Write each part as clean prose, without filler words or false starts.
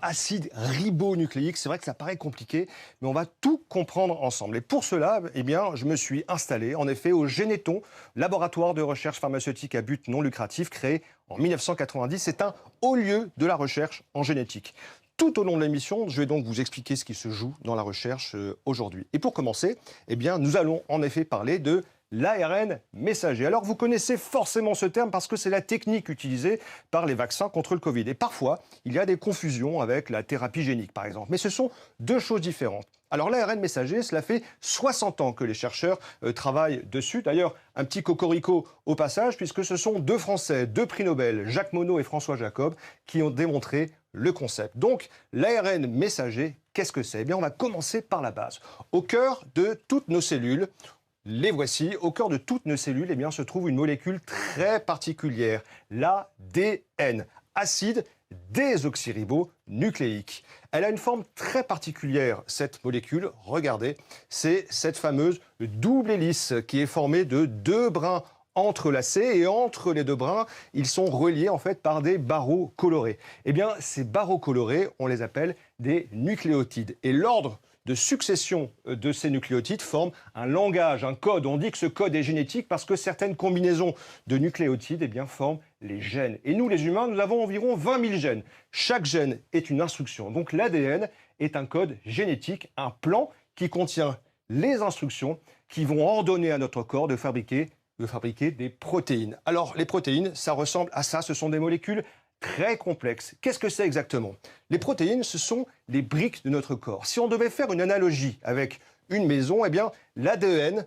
Acide ribonucléique, c'est vrai que ça paraît compliqué, mais on va tout comprendre ensemble. Et pour cela, eh bien, je me suis installé, en effet, au Généton, laboratoire de recherche pharmaceutique à but non lucratif, créé en 1990. C'est un haut lieu de la recherche en génétique. Tout au long de l'émission, je vais donc vous expliquer ce qui se joue dans la recherche aujourd'hui. Et pour commencer, eh bien, nous allons en effet parler de l'ARN messager. Alors vous connaissez forcément ce terme parce que c'est la technique utilisée par les vaccins contre le Covid. Et parfois, il y a des confusions avec la thérapie génique, par exemple. Mais ce sont deux choses différentes. Alors l'ARN messager, cela fait 60 ans que les chercheurs travaillent dessus. D'ailleurs, un petit cocorico au passage, puisque ce sont deux Français, deux prix Nobel, Jacques Monod et François Jacob, qui ont démontré le concept. Donc, l'ARN messager, qu'est-ce que c'est? Eh bien, on va commencer par la base. Au cœur de toutes nos cellules, les voici. Au cœur de toutes nos cellules, eh bien, se trouve une molécule très particulière, l'ADN, acide désoxyribonucléique. Elle a une forme très particulière, cette molécule. Regardez, c'est cette fameuse double hélice qui est formée de deux brins entrelacés, et entre les deux brins, ils sont reliés en fait par des barreaux colorés. Eh bien, ces barreaux colorés, on les appelle des nucléotides. Et l'ordre de succession de ces nucléotides forme un langage, un code. On dit que ce code est génétique parce que certaines combinaisons de nucléotides forment les gènes. Et nous, les humains, nous avons environ 20 000 gènes. Chaque gène est une instruction. Donc l'ADN est un code génétique, un plan qui contient les instructions qui vont ordonner à notre corps de fabriquer des protéines. Alors, les protéines, ça ressemble à ça. Ce sont des molécules très complexes. Qu'est-ce que c'est exactement? Les protéines, ce sont les briques de notre corps. Si on devait faire une analogie avec une maison, eh bien, l'ADN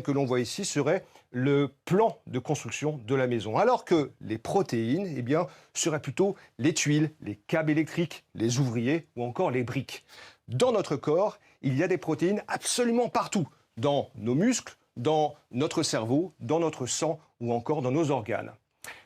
que l'on voit ici serait le plan de construction de la maison. Alors que les protéines, eh bien, seraient plutôt les tuiles, les câbles électriques, les ouvriers ou encore les briques. Dans notre corps, il y a des protéines absolument partout. Dans nos muscles, dans notre cerveau, dans notre sang ou encore dans nos organes.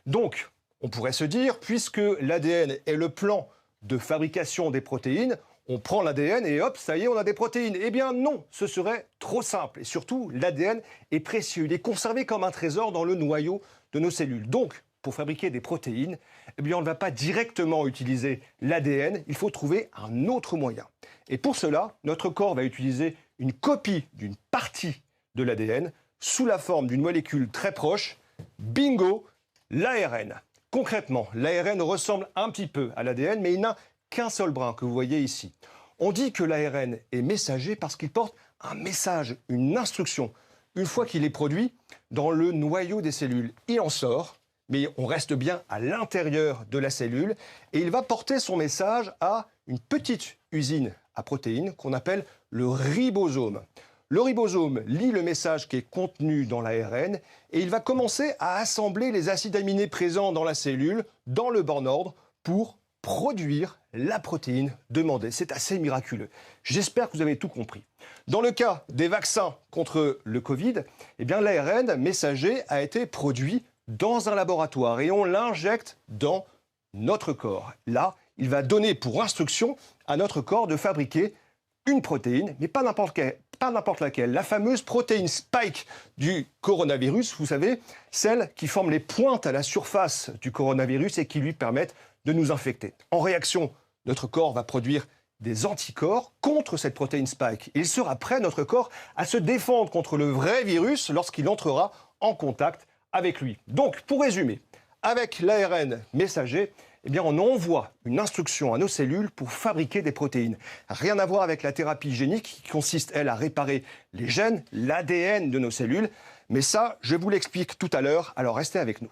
Donc, on pourrait se dire, puisque l'ADN est le plan de fabrication des protéines, on prend l'ADN et hop, ça y est, on a des protéines. Eh bien non, ce serait trop simple. Et surtout, l'ADN est précieux. Il est conservé comme un trésor dans le noyau de nos cellules. Donc, pour fabriquer des protéines, eh bien, on ne va pas directement utiliser l'ADN, il faut trouver un autre moyen. Et pour cela, notre corps va utiliser une copie d'une partie de l'ADN sous la forme d'une molécule très proche, bingo, l'ARN. Concrètement, l'ARN ressemble un petit peu à l'ADN, mais il n'a qu'un seul brin que vous voyez ici. On dit que l'ARN est messager parce qu'il porte un message, une instruction. Une fois qu'il est produit, dans le noyau des cellules, il en sort, mais on reste bien à l'intérieur de la cellule, et il va porter son message à une petite usine à protéines qu'on appelle le ribosome. Le ribosome lit le message qui est contenu dans l'ARN et il va commencer à assembler les acides aminés présents dans la cellule dans le bon ordre pour produire la protéine demandée. C'est assez miraculeux. J'espère que vous avez tout compris. Dans le cas des vaccins contre le Covid, eh bien l'ARN messager a été produit dans un laboratoire et on l'injecte dans notre corps. Là, il va donner pour instruction à notre corps de fabriquer une protéine, mais pas n'importe laquelle, la fameuse protéine spike du coronavirus, vous savez, celle qui forme les pointes à la surface du coronavirus et qui lui permettent de nous infecter. En réaction, notre corps va produire des anticorps contre cette protéine spike. Il sera prêt, notre corps, à se défendre contre le vrai virus lorsqu'il entrera en contact avec lui. Donc, pour résumer, avec l'ARN messager, eh bien, on envoie une instruction à nos cellules pour fabriquer des protéines. Rien à voir avec la thérapie génique qui consiste, elle, à réparer les gènes, l'ADN de nos cellules. Mais ça, je vous l'explique tout à l'heure, alors restez avec nous.